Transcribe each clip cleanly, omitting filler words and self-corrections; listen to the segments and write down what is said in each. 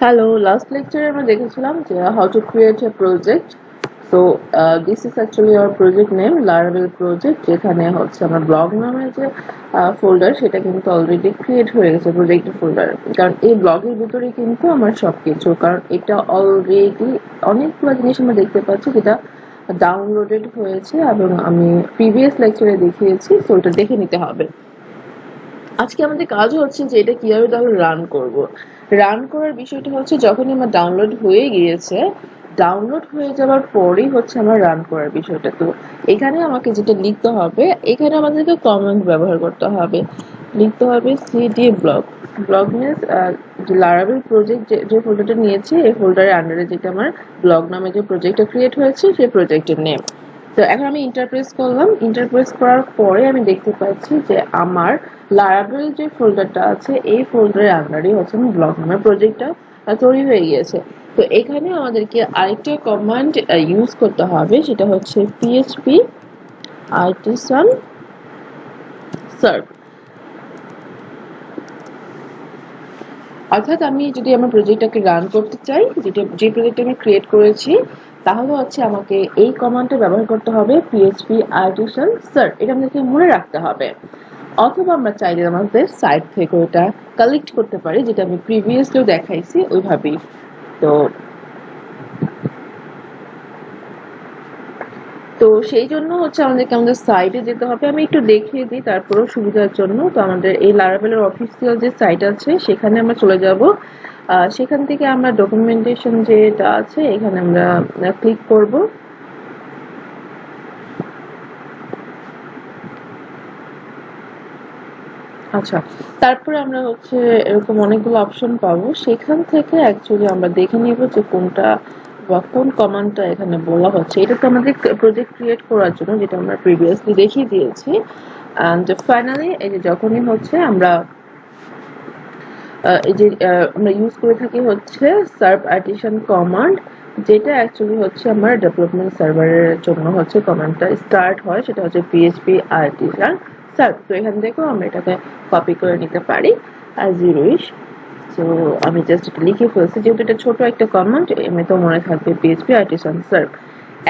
Hello, last lecture আমরা দেখেছিলাম যে how to create a project. So this is actually our project name, Laravel project, যেখানে হচ্ছে আমার ব্লগ নামে যে ফোল্ডার সেটা কিন্তু অলরেডি ক্রিয়েট হয়ে গেছে প্রজেক্ট ফোল্ডার। কারণ এই ব্লগের ভিতরে কিন্তু আমার সবকিছু, কারণ এটা অলরেডি অনেকগুলো জিনিস আমরা দেখতে পাচ্ছি যেটা ডাউনলোডেড হয়েছে এবং আমি প্রিভিয়াস লেকচারে দেখিয়েছি, তো এটা দেখে নিতে হবে। আজকে আমাদের কাজ হচ্ছে যে এটা কিভাবে তাহলে রান করব। রান করার বিষয়টা হচ্ছে যখনই আমার ডাউনলোড হয়ে গিয়েছে, ডাউনলোড হয়ে যাওয়ার পরেই হচ্ছে আমার রান করার বিষয়টা। তো এখানে আমাকে যেটা লিখতে হবে, এখানে আমাদেরকে কমান্ড ব্যবহার করতে হবে। লিখতে হবে সিডি ব্লগ। ব্লগ মিনস যে লারাভেল প্রজেক্ট যে ফোল্ডারটা নিয়েছি, এই ফোল্ডারের আন্ডারে যেটা আমার ব্লগ নামে যে প্রজেক্টটা ক্রিয়েট হয়েছে সেই প্রজেক্টের নেম। তো এখন আমি ইন্টারপ্রেস করলাম। ইন্টারপ্রেস করার পরে আমি দেখতে পাচ্ছি যে আমার লারাভেল যে ফোল্ডারটা আছে এই ফোল্ডারের আন্ডারে হচ্ছে আমার ব্লগ নামের প্রজেক্টটা তৈরি হয়ে গিয়েছে। তো এখানে আমাদেরকে আরেকটা কমান্ড ইউজ করতে হবে, সেটা হচ্ছে php artisan serve। অর্থাৎ আমি যদি আমার প্রজেক্টটাকে রান করতে চাই, যে প্রজেক্ট আমি ক্রিয়েট করেছি, তাহলে হচ্ছে আমাকে এই কমান্ডটা ব্যবহার করতে হবে php artisan serve। এটা আমাদেরকে মনে রাখতে হবে। অথবা আমরা চাইলে আমাদের সাইট থেকে ওটা কালেক্ট করতে পারি, যেটা আমি প্রিভিয়াসলি দেখাইছি ওইভাবেই। তো তো সেই জন্য হচ্ছে আমাদেরকে আমাদের সাইটে যেতে হবে। আমি একটু দেখিয়ে দিই তারপরেও সুবিধার জন্য। তো আমাদের এই লারাভেলের অফিসিয়াল যে সাইট আছে সেখানে আমরা চলে যাব। সেখান থেকে আমরা ডকুমেন্টেশন যেটা আছে এখানে আমরা ক্লিক করব। আচ্ছা, তারপরে আমরা হচ্ছে এরকম অনেকগুলো অপশন পাবো। সেখান থেকে অ্যাকচুয়ালি আমরা দেখে নিব যে কোনটা বা কোন কমান্ডটা এখানে বলা হচ্ছে। এটা তো আমাদের প্রজেক্ট ক্রিয়েট করার জন্য, যেটা আমরা প্রিভিয়াসলি দেখিয়ে দিয়েছি। অ্যান্ড ফাইনালি এই যে যখনই হচ্ছে আমরা এই যে আমরা ইউজ করে থাকি হচ্ছে সার্ভ আর্টিসান কমান্ড, যেটা অ্যাকচুয়ালি হচ্ছে আমার ডেভেলপমেন্ট সার্ভারের জন্য হচ্ছে কমান্ডটা স্টার্ট হয়, সেটা হচ্ছে php artisan serve। তো এখান থেকেও আমরা এটাকে কপি করে নিতে পারি অ্যাজ ইউ উইশ। তো আমি জাস্ট এটা লিখে ফেলছি, যেহেতু এটা ছোট একটা কমান্ড, এমনিতে মনে থাকবে php artisan serve।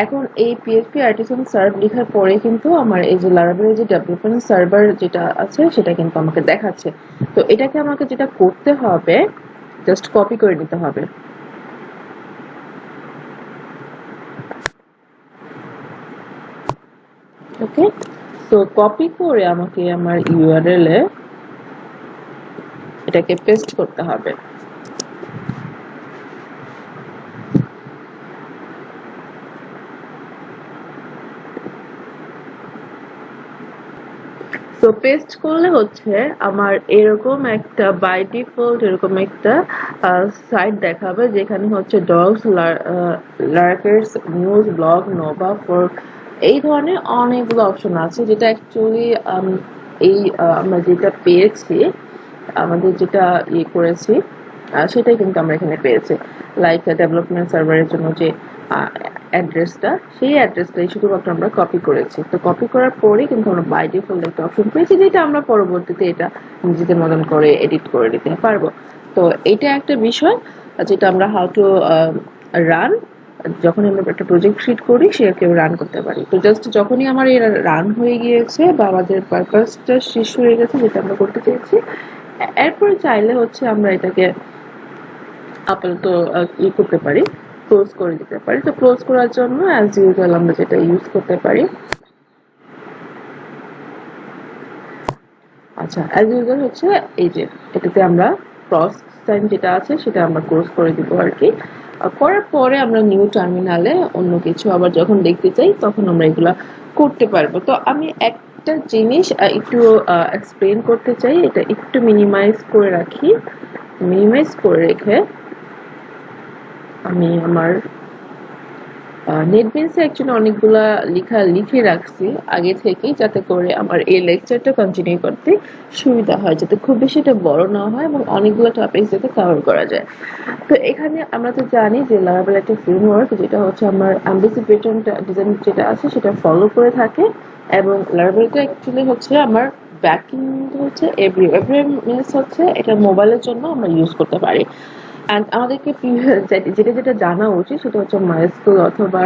এখন এই php artisan serve লেখার পরে কিন্তু আমার এই যে লারাভেল যে ডেভেলপমেন্ট সার্ভার যেটা আছে সেটা কিন্তু আমাকে দেখাচ্ছে। তো এটাকে আমাকে যেটা করতে হবে, জাস্ট কপি করে নিতে হবে। ওকে, তো কপি করে আমাকে আমার ইউআরএল এ এটাকে পেস্ট করতে হবে। তো পেস্ট করলে হচ্ছে আমার এরকম একটা বাই ডিফল্ট এরকম একটা সাইট দেখাবে, যেখানে হচ্ছে dogs, lurkers, news, blog, nova, for এই ধরনের অনেকগুলো অপশন আছে, যেটা অ্যাকচুয়ালি এই আমরা যেটা পেয়েছি, আমাদের যেটা করেছি সেটাই কিন্তু আমরা এখানে পেয়েছি। লাইক ডেভেলপমেন্ট সার্ভারের জন্য যে অ্যাড্রেসটা, সেই অ্যাড্রেসটাই শুধুমাত্র আমরা কপি করেছি। তো কপি করার পরে কিন্তু আমরা বাই ডিফল্ট একটা অপশন পেয়েছি, যেটা আমরা পরবর্তীতে এটা নিজেদের মতন করে এডিট করে নিতে পারবো। তো এটা একটা বিষয় যেটা আমরা হাউ টু রান, যখন আমরা একটা প্রজেক্ট ক্রিয়েট করি সেটাকে রান করতে পারি। তো জাস্ট যখনই আমার এই রান হয়ে গিয়েছে বা আমাদের পারপাসটা শেষ হয়ে গেছে যেটা আমরা করতে চেয়েছি, এরপরে চাইলে হচ্ছে আমরা এটাকে আপাতত করতে পারি, ক্লোজ করে দিতে পারি। তো ক্লোজ করার জন্য অ্যাজ ইউজুয়াল আমরা যেটা ইউজ করতে পারি, আচ্ছা অ্যাজ ইউজুয়াল হচ্ছে এই যে এটাতে আমরা ক্রস সাইন যেটা আছে সেটা আমরা ক্লোজ করে দিব আর কি। করার পরে আমরা নিউ টার্মিনালে অন্য কিছু আবার যখন দেখতে চাই তখন আমরা এগুলা করতে পারবো। তো আমি একটা জিনিস একটু এক্সপ্লেন করতে চাই, এটা একটু মিনিমাইজ করে রাখি। মিনিমাইজ করে রেখে আমি আমার নেটবিনসে অ্যাকচুয়ালি অনেকগুলা লিখে রাখছি আগে থেকেই, যাতে করে আমার এই লেকচারটা কন্টিনিউ করতে সুবিধা হয়, যাতে খুব বেশি এটা বড় না হয় এবং অনেকগুলো টপিকস যাতে কভার করা যায়। তো এখানে আমরা তো জানি যে লারাভেল একটা ফ্রেমওয়ার্ক, যেটা হচ্ছে আমার এমভিসি প্যাটার্ন ডিজাইন যেটা আছে সেটা ফলো করে থাকে, এবং লারাভেলটা অ্যাকচুয়ালি হচ্ছে আমার ব্যাকএন্ড হচ্ছে এভরিওয়্যার মিনস হচ্ছে এটা মোবাইলের জন্য আমরা ইউজ করতে পারি। অ্যান্ড আমাদেরকে যেটা যেটা জানা উচিত সেটা হচ্ছে মাইস্কুল অথবা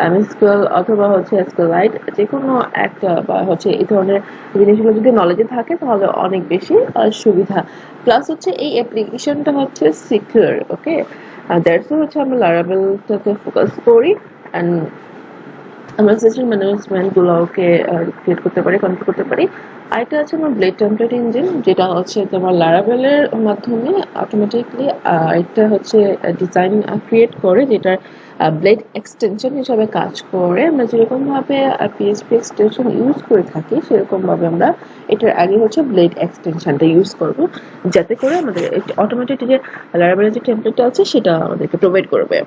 এমএসকিউএল অথবা হচ্ছে এসকিউএলাইট, যে কোনো একটা বা হচ্ছে এই ধরনের জিনিসগুলো যদি নলেজে থাকে তাহলে অনেক বেশি সুবিধা। প্লাস হচ্ছে এই অ্যাপ্লিকেশনটা হচ্ছে সিকিউর, ওকে, দ্যাটস হচ্ছে আমরা লারাভেলটাতে ফোকাস করি অ্যান্ড আমরা সেশন ম্যানেজমেন্ট গুলোকে ক্রিয়েট করতে পারি, কন্ট্রোল করতে পারি। আরেকটা আছে আমার ব্লেড টেমপ্লেট ইঞ্জিন, যেটা হচ্ছে তোমার লারাভেলের মাধ্যমে অটোমেটিকলি একটা হচ্ছে ডিজাইন ক্রিয়েট করে, যেটার ব্লেড এক্সটেনশন হিসাবে কাজ করে। আমরা যেরকম ভাবে পিএসপি এক্সটেনশন ইউজ করে থাকি সেরকম ভাবে আমরা এটার আগে হচ্ছে ব্লেড এক্সটেনশনটা ইউজ করব, যাতে করে আমাদের অটোমেটিক যে লারাভেলের যে টেমপ্লেটটা আছে সেটা আমাদেরকে প্রোভাইড করবে।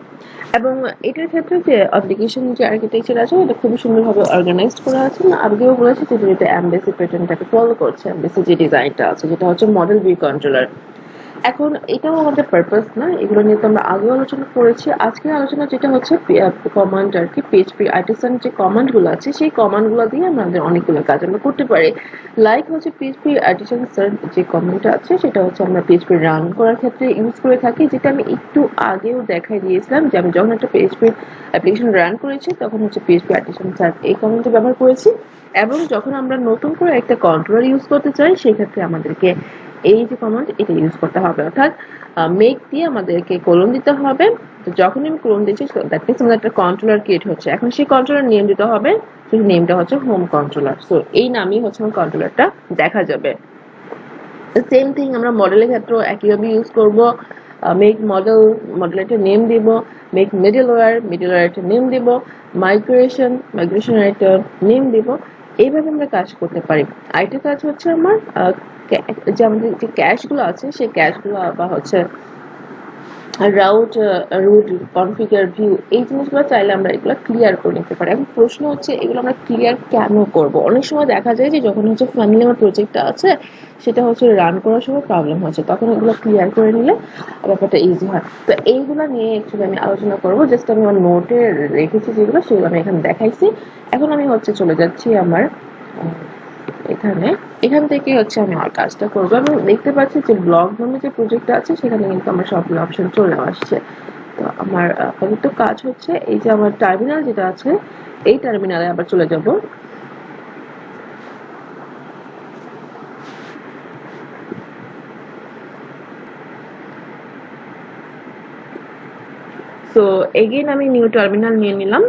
এবং এটার ক্ষেত্রে যে অ্যাপ্লিকেশন যে আর্কিটেকচার আছে এটা খুবই সুন্দরভাবে অর্গানাইজড করা আছে। না আগেও বলেছি যে এটা এমবেসি প্যাটার্নটাকে ফলো করছে, এমবেসি যে ডিজাইনটা আছে যেটা হচ্ছে মডেল ভিউ কন্ট্রোলার। এখন এটাও আমাদের পারপাস না, এগুলো নিয়ে তো আমরা আগেও আলোচনা করেছি। আজকের আলোচনা যেটা হচ্ছে কমান্ড আর কি, পিএইচপি আর্টিসান যে কমান্ডগুলো আছে সেই কমান্ডগুলো দিয়ে আমাদের অনেকগুলো কাজ আমরা করতে পারি। লাইক হচ্ছে পিএইচপি আর্টিসান সার্চ যে কমান্ডটা আছে সেটা হচ্ছে আমরা পিএইচপি রান করার ক্ষেত্রে ইউজ করে থাকি, যেটা আমি একটু আগেও দেখাই দিয়েছিলাম যে আমি যখন একটা পিএইচপি অ্যাপ্লিকেশন রান করেছি তখন হচ্ছে পিএইচপি আর্টিসান সার্চ এই কমান্ডটা ব্যবহার করেছি। এবং যখন আমরা নতুন করে একটা কন্ট্রোলার ইউজ করতে চাই সেক্ষেত্রে আমাদেরকে এই যে কমান্ড এটা ইউজ করতে হবে, অর্থাৎ মেক দিয়ে আমাদেরকে কোলন দিতে হবে। তো যখন আমি কোলন দিচ্ছি দ্যাট মিনস আমাদের একটা কন্ট্রোলার ক্রিয়েট হচ্ছে। এখন সেই কন্ট্রোলার নেম দিতে হবে, সেই নেমটা হচ্ছে হোম কন্ট্রোলার। সো এই নামই হচ্ছে আমার কন্ট্রোলারটা দেখা যাবে। সেম থিং আমরা মডেলের ক্ষেত্রেও একইভাবে ইউজ করব। মেক মডেল, মডেলের একটা নেম দিব। মেক মিডলওয়্যার, মিডলওয়্যার একটা নেম দিব। মাইগ্রেশন, মাইগ্রেশনের একটা নেম দিব। এইভাবে আমরা কাজ করতে পারি। আরেকটা কাজ হচ্ছে আমার যে আমাদের যে ক্যাশগুলো আছে সেই ক্যাশগুলো বা হচ্ছে রুট কনফিগার ভিউ এই জিনিসগুলো চাইলে আমরা এগুলো ক্লিয়ার করে নিতে পারি। এখন প্রশ্ন হচ্ছে এগুলো আমরা ক্লিয়ার কেন করব? অনেক সময় দেখা যায় যে যখন হচ্ছে ফাইনালি আমার প্রজেক্টটা আছে সেটা হচ্ছে রান করার সময় প্রবলেম হচ্ছে, তখন এগুলো ক্লিয়ার করে নিলে ব্যাপারটা ইজি হয়। তো এইগুলো নিয়ে অ্যাকচুয়ালি আমি আলোচনা করবো। জাস্ট আমি আমার নোটে রেখেছি যেগুলো সেগুলো আমি এখানে দেখাইছি। এখন আমি হচ্ছে চলে যাচ্ছি আমার এখান থেকে হচ্ছে আমি আমার কাজটা করবো। এবং দেখতে পাচ্ছি যে ব্লগ নামে যে প্রজেক্টটা আছে সেখানে কিন্তু আমার সবগুলো অপশন চলে আসছে। তো আমার আপাতত কাজ হচ্ছে এই যে আমার টার্মিনাল যেটা আছে এই টার্মিনালে আবার চলে যাব। তো এগেইন আমি নিউ টার্মিনাল নিয়ে নিলাম।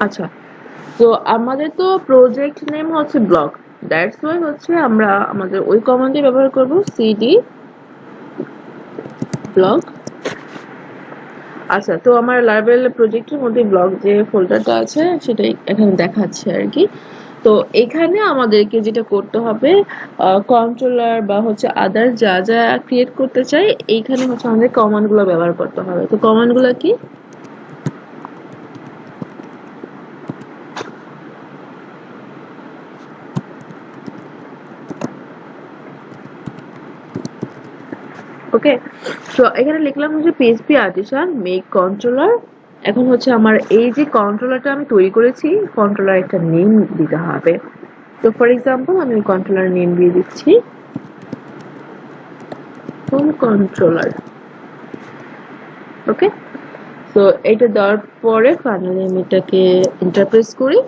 আচ্ছা, তো আমাদের তো প্রজেক্ট নেম হচ্ছে ব্লগ, দ্যাটস ওয়াই হচ্ছে আমরা আমাদের ওই কমান্ডে ব্যবহার করব সিডি ব্লগ। আচ্ছা, তো আমার লারাভেল প্রজেক্টের মধ্যে ব্লগ যে ফোল্ডারটা আছে সেটা এখানে দেখাচ্ছে আর কি। তো এখানে আমাদেরকে যেটা করতে হবে কন্ট্রোলার বা হচ্ছে আদার যা যা ক্রিয়েট করতে চাই এইখানে হচ্ছে আমাদের কমান্ডগুলো ব্যবহার করতে হবে। তো কমান্ডগুলো কি? ওকে, তো এখানে লিখলাম হচ্ছে পিএইচপি আর্টিসান মেক কন্ট্রোলার। এখন হচ্ছে আমার এই যে কন্ট্রোলারটা আমি তৈরি করেছি কন্ট্রোলার একটা নেম দিতে হবে। তো ফর এক্সাম্পল আমি কন্ট্রোলার নেম দিয়ে দিচ্ছি হোম কন্ট্রোলার। ওকে, তো এটা দেওয়ার পরে ফাইনালি আমি এটাকে ইন্টারপ্রেস করি।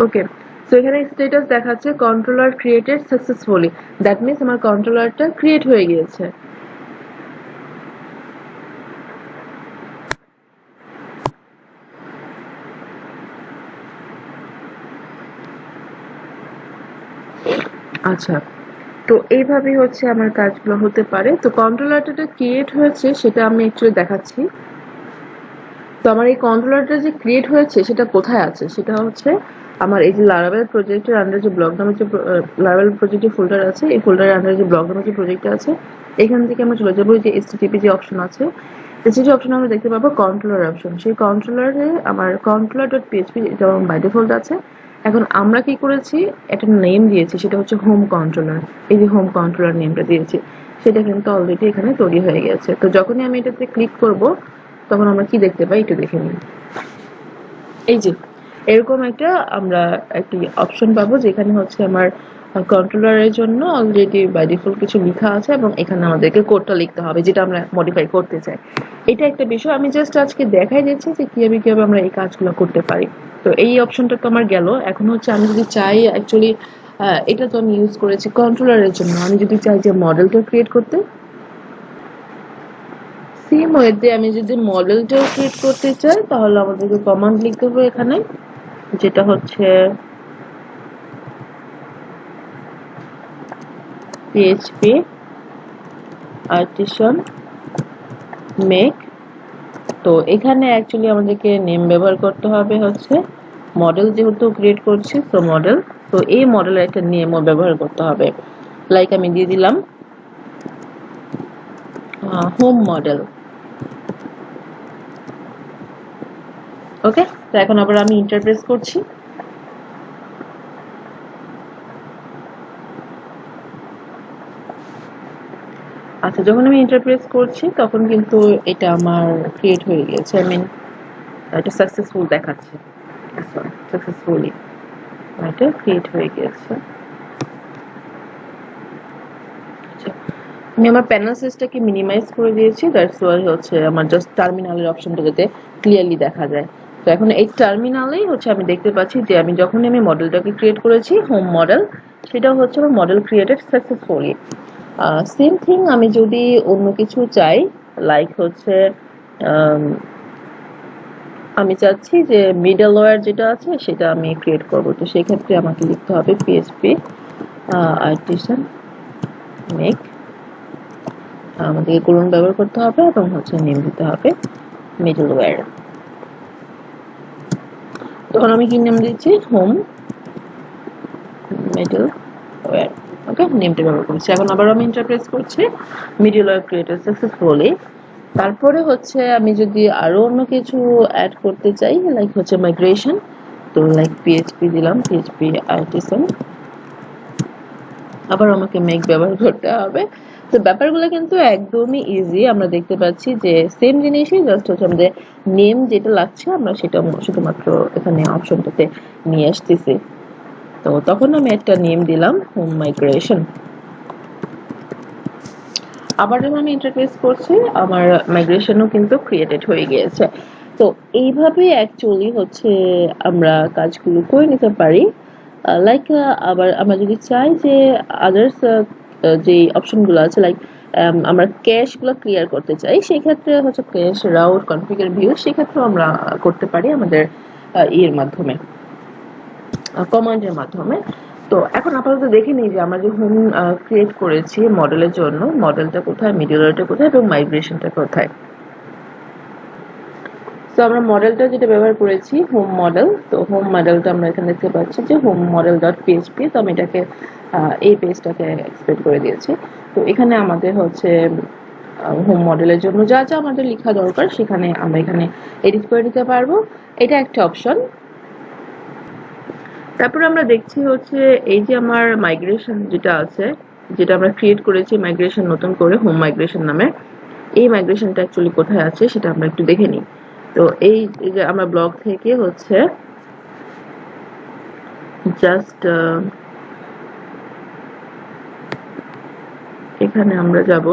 ওকে, তো এখানে স্ট্যাটাস দেখাচ্ছে controller created successfully, that means আমার কন্ট্রোলারটা ক্রিয়েট হয়ে গিয়েছে। আচ্ছা, তো এইভাবেই হচ্ছে আমার কাজগুলো হতে পারে। তো কন্ট্রোলারটা ক্রিয়েট হয়েছে সেটা আমি অ্যাকচুয়ালি দেখাচ্ছি। তো আমার এই কন্ট্রোলারটা যে ক্রিয়েট হয়েছে সেটা কোথায় আছে সেটা হচ্ছে আমার এই যে লারাভেল প্রজেক্টের আন্ডার যে ব্লগ নামের যে লারাভেল প্রজেক্টের ফোল্ডার আছে এই ফোল্ডারের আন্ডারে যে ব্লগ নামের যে প্রজেক্টটা আছে এখান থেকে আমরা চলে যাবো যে এসটিটিপি যে অপশন আছে যে অপশন আমরা দেখতে পাবো কন্ট্রোলার অপশন, সেই কন্ট্রোলারে আমার কন্ট্রোলার ডট পিএইচপি এটা আমার বাই ডিফল্ট আছে। এখন আমরা কি করেছি, একটা নেম দিয়েছি, সেটা হচ্ছে হোম কন্ট্রোলার। এই যে হোম কন্ট্রোলার নেমটা দিয়েছি, সেটা কিন্তু অলরেডি এখানে তৈরি হয়ে গেছে। তো যখনই আমি এটাতে ক্লিক করব তখন আমরা কি দেখতে পাই একটু দেখে নিই। এই যে এরকম একটা আমরা একটি অপশন পাবো, যেখানে হচ্ছে আমার কন্ট্রোলারের জন্য অলরেডি বাই ডিফল্ট কিছু লেখা আছে এবং এখানে আমাদেরকে কোডটা লিখতে হবে যেটা আমরা মডিফাই করতে চাই। এটা একটা বিষয় আমি জাস্ট আজকে দেখাই দিচ্ছি যে কিভাবে আমরা এই কাজগুলো করতে পারি। তো এই অপশনটা তো আমার গেল। এখন হচ্ছে আমি যদি চাই অ্যাকচুয়ালি, এটা তো আমি ইউজ করেছি কন্ট্রোলারের জন্য, আমি যদি চাই যে মডেলটা ক্রিয়েট করতে, সেম ওয়েতে আমি যদি মডেলটাও ক্রিয়েট করতে চাই তাহলে আমাদেরকে কমান্ড লিখতে হবে এখানে, যেটা হচ্ছে PHP artisan make। তো এখানে অ্যাকচুয়ালি আমাদেরকে নেম ব্যবহার করতে হবে হচ্ছে মডেল, যেহেতু ক্রিয়েট করছি তো মডেল, তো এই মডেলের একটা নেমও ব্যবহার করতে হবে। লাইক আমি দিয়ে দিলাম হোম মডেল। ওকে, তো এখন আবার আমি ইন্টারপ্রেস করছি। আচ্ছা, যখন আমি ইন্টারপ্রেস করছি তখন কিন্তু এটা আমার ক্রিয়েট হয়ে গেছে, আই মিন এটা সাকসেসফুল দেখাচ্ছে, সাকসেসফুলি এটা ক্রিয়েট হয়ে গেছে। আমি আমার প্যানেল সাইজটাকে মিনিমাইজ করে দিয়েছি, দ্যাটস ওয়াই হচ্ছে আমার জাস্ট টার্মিনালের অপশনটা যাতে ক্লিয়ারলি দেখা যায়। তো এখন এই টার্মিনালেই হচ্ছে আমি দেখতে পাচ্ছি যে আমি যখনই আমি মডেলটাকে ক্রিয়েট করেছি হোম মডেল, সেটা হচ্ছে আমার model created successfully. Same thing আমি যদি অন্য কিছু চাই, লাইক হচ্ছে আমি চাচ্ছি যে মিডলওয়্যার যেটা আছে সেটা আমি ক্রিয়েট করব, তো সেই ক্ষেত্রে আমাকে লিখতে হবে PHP artisan make, আমাদেরকে কোলন ব্যবহার করতে হবে এবং হচ্ছে নেম দিতে হবে মিডলওয়্যার। তখন আমি কি নেম দিচ্ছি, হোম মিডলওয়্যার। ওকে, নেমটা ব্যবহার করছি। এখন আবার আমি ইন্টারপ্রেস করছি মিডলওয়্যার ক্রিয়েটেড সাকসেসফুলি। তারপরে হচ্ছে আমি যদি আরো অন্য কিছু অ্যাড করতে চাই, লাইক হচ্ছে মাইগ্রেশন, তো লাইক PHP দিলাম, PHP artisan, আবার আমাকে মেক ব্যবহার করতে হবে। তো ব্যাপারগুলো কিন্তু একদমই ইজি, আমরা দেখতে পাচ্ছি যে সেম জিনিসই, জাস্ট হচ্ছে আমাদের নেম যেটা লাগছে আমরা সেটা শুধুমাত্র এখানে অপশনটাতে নিয়ে আসতেছি। তো তখন আমি একটা নেম দিলাম হোম মাইগ্রেশন। আবার যখন আমি ইন্টারফেস করছি আমার মাইগ্রেশনও কিন্তু ক্রিয়েটেড হয়ে গিয়েছে। তো এইভাবে অ্যাকচুয়ালি হচ্ছে আমরা কাজগুলো করে নিতে পারি। লাইক আবার আমরা যদি চাই যে আদার্স যে অপশনগুলো আছে, লাইক আমরা ক্যাশগুলো ক্লিয়ার করতে চাই, সেই ক্ষেত্রে হচ্ছে ক্যাশ রাউট কনফিগার ভিউ, সেক্ষেত্রেও আমরা করতে পারি আমাদের এর মাধ্যমে, কমান্ডের মাধ্যমে। তো এখন আপাতত দেখে নিই যে আমরা যে হোম ক্রিয়েট করেছি মডেলের জন্য, মডেলটা কোথায়, মিডলওয়্যারটা কোথায় এবং মাইগ্রেশনটা কোথায়। তো আমরা মডেলটা যেটা ব্যবহার করেছি হোম মডেল, তো হোম মডেলটা আমরা এখানে দেখতে পাচ্ছি যে হোম মডেল ডট পিএইচপি। তো আমি এটাকে এই পেজটাকে এক্সপেন্ড করে দিয়েছি। তো এখানে আমাদের হচ্ছে হোম মডেলের জন্য যা যা আমাদের লেখা দরকার সেখানে আমরা এখানে এডিট করে দিতে পারবো, এটা একটা অপশন। তারপরে আমরা দেখছি হচ্ছে এই যে আমার মাইগ্রেশন যেটা আছে, যেটা আমরা ক্রিয়েট করেছি মাইগ্রেশন নতুন করে হোম মাইগ্রেশন নামে, এই মাইগ্রেশনটা অ্যাকচুয়ালি কোথায় আছে সেটা আমরা একটু দেখে নিই। তো এই যে আমরা ব্লগ থেকে হচ্ছে জাস্ট এখানে আমরা যাব,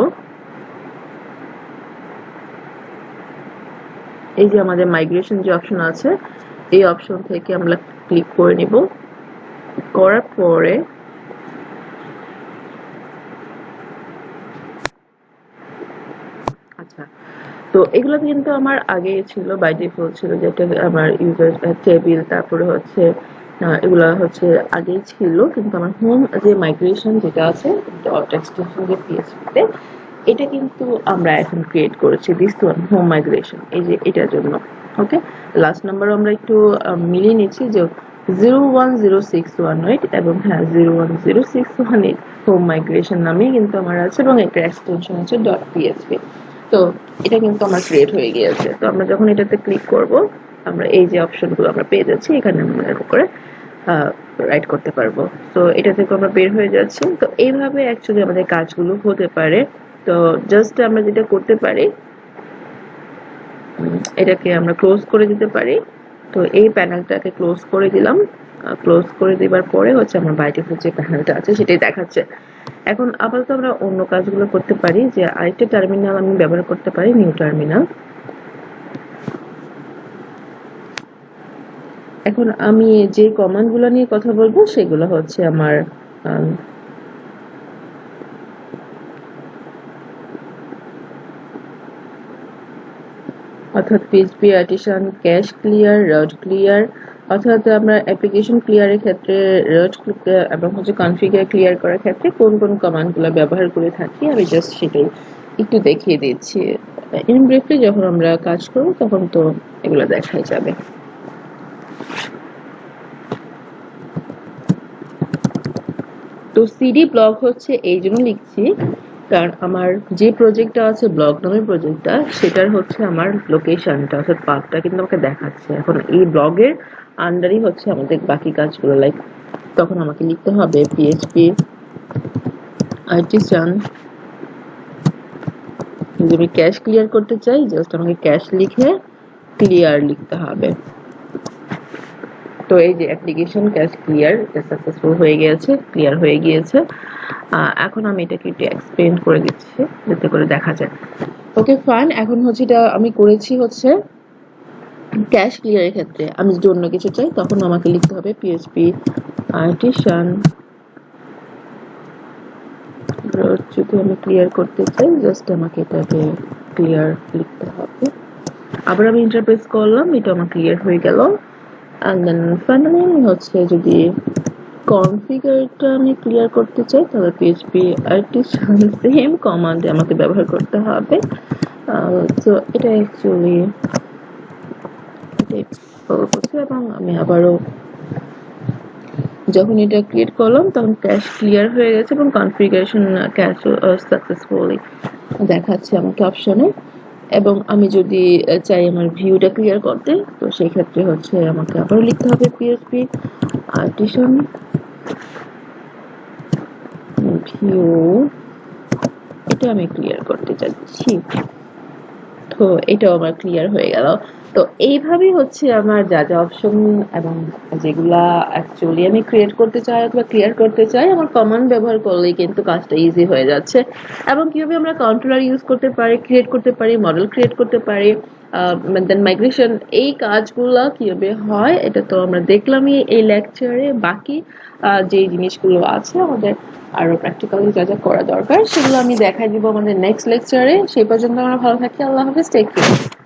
এই যে আমাদের মাইগ্রেশন যে অপশন আছে এই অপশন থেকে আমরা ক্লিক করে নিব, করার পরে আচ্ছা, তো এগুলো কিন্তু আমার আগে ছিল, বাই ডিফল্ট ছিল, যেটা আমার ইউজার টেবিল, তারপরে হচ্ছে এগুলা হচ্ছে আগেই ছিল, কিন্তু আমার হোম যে মাইগ্রেশন যেটা আছে ডট এক্সটেনশন যে পিএইচপিতে, এটা কিন্তু আমরা এখন ক্রিয়েট করেছি, দিস ওয়ান হোম মাইগ্রেশন, এই যে এটার জন্য। ওকে, লাস্ট নাম্বার আমরা একটু মিলিয়ে নিচ্ছি যে 01061 এবং হ্যাঁ 01061 হোম মাইগ্রেশন নামেই কিন্তু আমার আছে এবং একটা এক্সটেনশন আছে ডট পিএইচপি। তো এটা কিন্তু আমার ক্রিয়েট হয়ে গিয়েছে। তো আমরা যখন এটাতে ক্লিক করব আমরা এই যে অপশনগুলো আমরা পেয়ে যাচ্ছি, এখানে আমরা এরকম করে রাইট করতে পারবো। তো এটা থেকে আমরা বের হয়ে যাচ্ছি। তো এইভাবে অ্যাকচুয়ালি আমাদের কাজগুলো হতে পারে। তো জাস্ট আমরা যেটা করতে পারি, এটাকে আমরা ক্লোজ করে দিতে পারি। তো এই প্যানেলটাকে ক্লোজ করে দিলাম। ক্লোজ করে দেওয়ার পরে হচ্ছে আমার বাই ডিফল্ট যে প্যানেলটা আছে সেটাই দেখাচ্ছে। এখন আপাতত আমরা অন্য কাজগুলো করতে পারি, যে আরেকটা টার্মিনাল আমি ব্যবহার করতে পারি, নিউ টার্মিনাল। এখন আমি যে কমান্ডগুলো নিয়ে কথা বলবো সেগুলো হচ্ছে আমার অর্থাৎ PHP artisan, cash clear, rod clear, অর্থাৎ আমরা অ্যাপ্লিকেশন ক্লিয়ারের ক্ষেত্রে রড এবং হচ্ছে কনফিগার ক্লিয়ার করার ক্ষেত্রে কোন কোন কমান্ডগুলো ব্যবহার করে থাকি আমি জাস্ট সেটাই একটু দেখিয়ে দিচ্ছি। ইন ব্রিফলি যখন আমরা কাজ করব তখন তো এগুলো দেখাই যাবে। তো সিডি ব্লগ হচ্ছে এই জন্য লিখছি কারণ আমার যে প্রজেক্টটা আছে ব্লগ নামের প্রজেক্টটা, সেটার হচ্ছে আমার লোকেশনটা অর্থাৎ পাথটা কিন্তু আমাকে দেখাচ্ছে। এখন এই ব্লগের আন্ডারই হচ্ছে আমাদের বাকি কাজগুলো, লাইক তখন আমাকে লিখতে হবে পিএইচপি আর্টিসান। যদি আমি ক্যাশ ক্লিয়ার করতে চাই জাস্ট আমাকে ক্যাশ লিখে ক্লিয়ার লিখতে হবে। তো এই যে অ্যাপ্লিকেশন ক্যাশ ক্লিয়ার সাকসেসফুল হয়ে গিয়েছে, ক্লিয়ার হয়ে গিয়েছে। এখন আমি এটাকে একটু এক্সপ্লেন করে দিচ্ছি যাতে করে দেখা যায়। ওকে ফাইন, এখন হচ্ছে এটা আমি করেছি হচ্ছে ক্যাশ ক্লিয়ারের ক্ষেত্রে। আমি যদি অন্য কিছু চাই তখন আমাকে লিখতে হবে পিএইচপি আর্টিসান। যদি আমি ক্লিয়ার করতে চাই জাস্ট আমাকে এটাকে ক্লিয়ার লিখতে হবে। আবার আমি ইন্টারপ্রেস করলাম, এটা আমার ক্লিয়ার হয়ে গেল। and then finally হচ্ছে যদি কনফিগারটা আমি ক্লিয়ার করতে চাই তাহলে পিএইচপি আর্টিসান সেম কমান্ড আমাকে ব্যবহার করতে হবে। তো এটা অ্যাকচুয়ালি এটাই করছে এবং আমি আবারও যখন এটা ক্রিয়েট করলাম তখন ক্যাশ ক্লিয়ার হয়ে গেছে এবং কনফিগারেশন ক্যাশ সাকসেসফুলি দেখাচ্ছে আমাকে অপশনে। এবং আমি যদি চাই আমার ভিউটা ক্লিয়ার করতে, তো সেই ক্ষেত্রে হচ্ছে আমাকে আবার লিখতে হবে পিএইচপি আর্টিসান ভিউ, এটা আমি ক্লিয়ার করতে চাচ্ছি। তো এটাও আমার ক্লিয়ার হয়ে গেল। তো এইভাবেই হচ্ছে আমার যা যা অপশন এবং যেগুলা অ্যাকচুয়ালি আমি ক্রিয়েট করতে চাই অথবা ক্লিয়ার করতে চাই আমার কমান্ড ব্যবহার করলেই কিন্তু কাজটা ইজি হয়ে যাচ্ছে। এবং কিভাবে আমরা কন্ট্রোলার ইউজ করতে পারি, ক্রিয়েট করতে পারি, মডেল ক্রিয়েট করতে পারি, দেন মাইগ্রেশন, এই কাজগুলা কিভাবে হয় এটা তো আমরা দেখলামই এই লেকচারে। বাকি যে জিনিসগুলো আছে আমাদের আরো প্র্যাকটিক্যালি যা যা করা দরকার সেগুলো আমি দেখাই দিব আমাদের নেক্সট লেকচারে। সেই পর্যন্ত আমরা ভালো থাকি। আল্লাহ হাফেজ, টেক কেয়ার।